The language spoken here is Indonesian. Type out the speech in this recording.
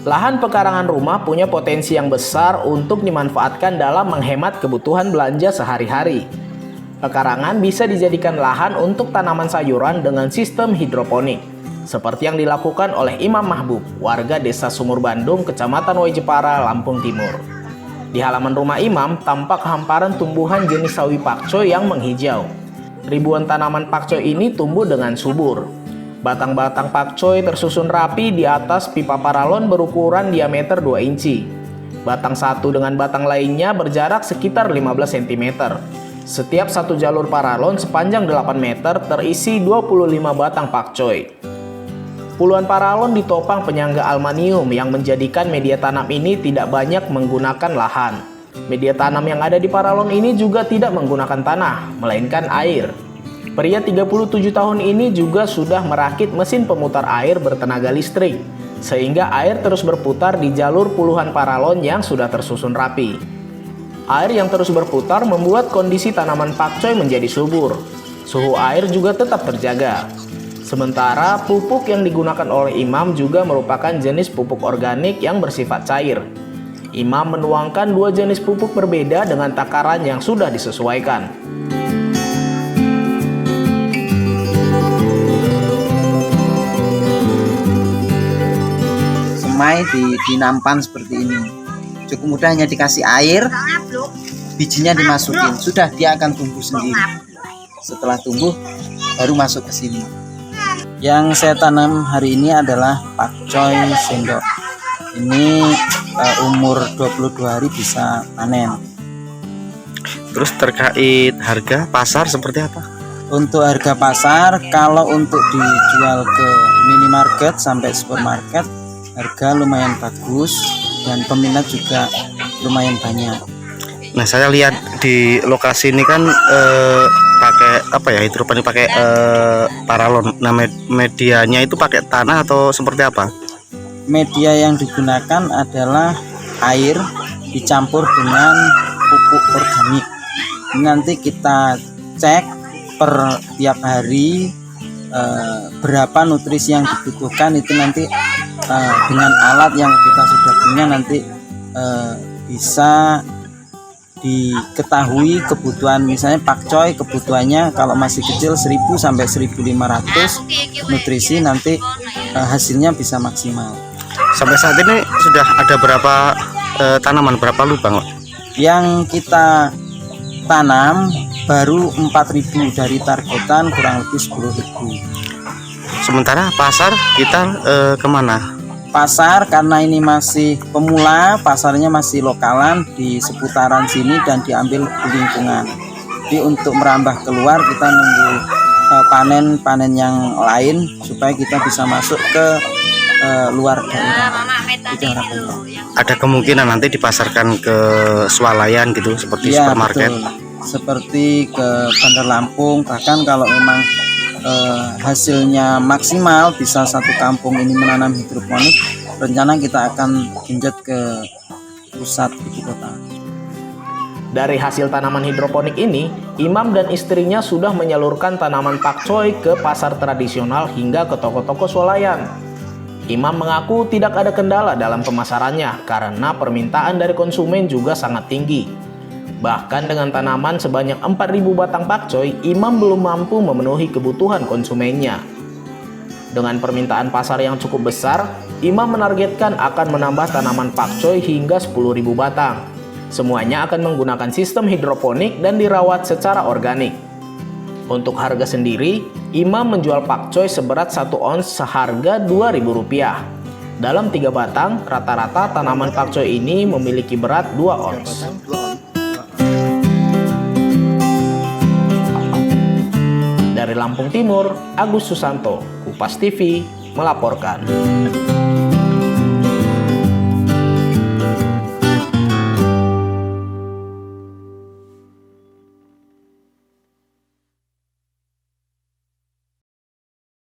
Lahan pekarangan rumah punya potensi yang besar untuk dimanfaatkan dalam menghemat kebutuhan belanja sehari-hari. Pekarangan bisa dijadikan lahan untuk tanaman sayuran dengan sistem hidroponik, seperti yang dilakukan oleh Imam Mahbub, warga Desa Sumur Bandung, Kecamatan Way Jepara, Lampung Timur. Di halaman rumah Imam tampak hamparan tumbuhan jenis sawi pakcoy yang menghijau. Ribuan tanaman pakcoy ini tumbuh dengan subur. Batang-batang pakcoy tersusun rapi di atas pipa paralon berukuran diameter 2 inci. Batang satu dengan batang lainnya berjarak sekitar 15 cm. Setiap satu jalur paralon sepanjang 8 meter terisi 25 batang pakcoy. Puluhan paralon ditopang penyangga aluminium yang menjadikan media tanam ini tidak banyak menggunakan lahan. Media tanam yang ada di paralon ini juga tidak menggunakan tanah, melainkan air. Pria 37 tahun ini juga sudah merakit mesin pemutar air bertenaga listrik, sehingga air terus berputar di jalur puluhan paralon yang sudah tersusun rapi. Air yang terus berputar membuat kondisi tanaman pakcoy menjadi subur. Suhu air juga tetap terjaga. Sementara pupuk yang digunakan oleh Imam juga merupakan jenis pupuk organik yang bersifat cair. Imam menuangkan dua jenis pupuk berbeda dengan takaran yang sudah disesuaikan. Semai di nampan seperti ini, cukup mudah, hanya dikasih air, bijinya dimasukin, sudah dia akan tumbuh sendiri. Setelah tumbuh baru masuk ke sini. Yang saya tanam hari ini adalah pakcoy sendok. Ini umur 22 hari bisa panen. Terus terkait harga pasar seperti apa? Untuk harga pasar, kalau untuk dijual ke minimarket sampai supermarket, harga lumayan bagus dan peminat juga lumayan banyak. Nah, saya lihat di lokasi ini kan pakai apa ya, hidroponik, pakai paralon. Nah, medianya itu pakai tanah atau seperti apa? Media yang digunakan adalah air dicampur dengan pupuk organik. Nanti kita cek per tiap hari berapa nutrisi yang dibutuhkan, itu nanti dengan alat yang kita sudah punya nanti bisa diketahui kebutuhan. Misalnya pakcoy kebutuhannya kalau masih kecil 1000 sampai 1500 nutrisi, nanti hasilnya bisa maksimal. Sampai saat ini sudah ada berapa tanaman, berapa lubang? Yang kita tanam baru 4000 dari targetan kurang lebih 10.000. Sementara pasar kita kemana? Pasar karena ini masih pemula, pasarnya masih lokalan di seputaran sini dan diambil di lingkungan. Jadi untuk merambah keluar kita nunggu panen yang lain supaya kita bisa masuk ke luar daerah. Ada kemungkinan nanti dipasarkan ke swalayan gitu, seperti ya, supermarket. Betul. Seperti ke Bandar Lampung, bahkan kalau memang hasilnya maksimal bisa satu kampung ini menanam hidroponik, rencana kita akan genjot ke pusat ibu kota. Dari hasil tanaman hidroponik ini, Imam dan istrinya sudah menyalurkan tanaman pakcoy ke pasar tradisional hingga ke toko-toko swalayan. Imam mengaku tidak ada kendala dalam pemasarannya karena permintaan dari konsumen juga sangat tinggi. Bahkan dengan tanaman sebanyak 4.000 batang pakcoy, Imam belum mampu memenuhi kebutuhan konsumennya. Dengan permintaan pasar yang cukup besar, Imam menargetkan akan menambah tanaman pakcoy hingga 10.000 batang. Semuanya akan menggunakan sistem hidroponik dan dirawat secara organik. Untuk harga sendiri, Imam menjual pakcoy seberat 1 ons seharga Rp2.000. Dalam 3 batang, rata-rata tanaman pakcoy ini memiliki berat 2 ons. Dari Lampung Timur, Agus Susanto, Kupas TV melaporkan.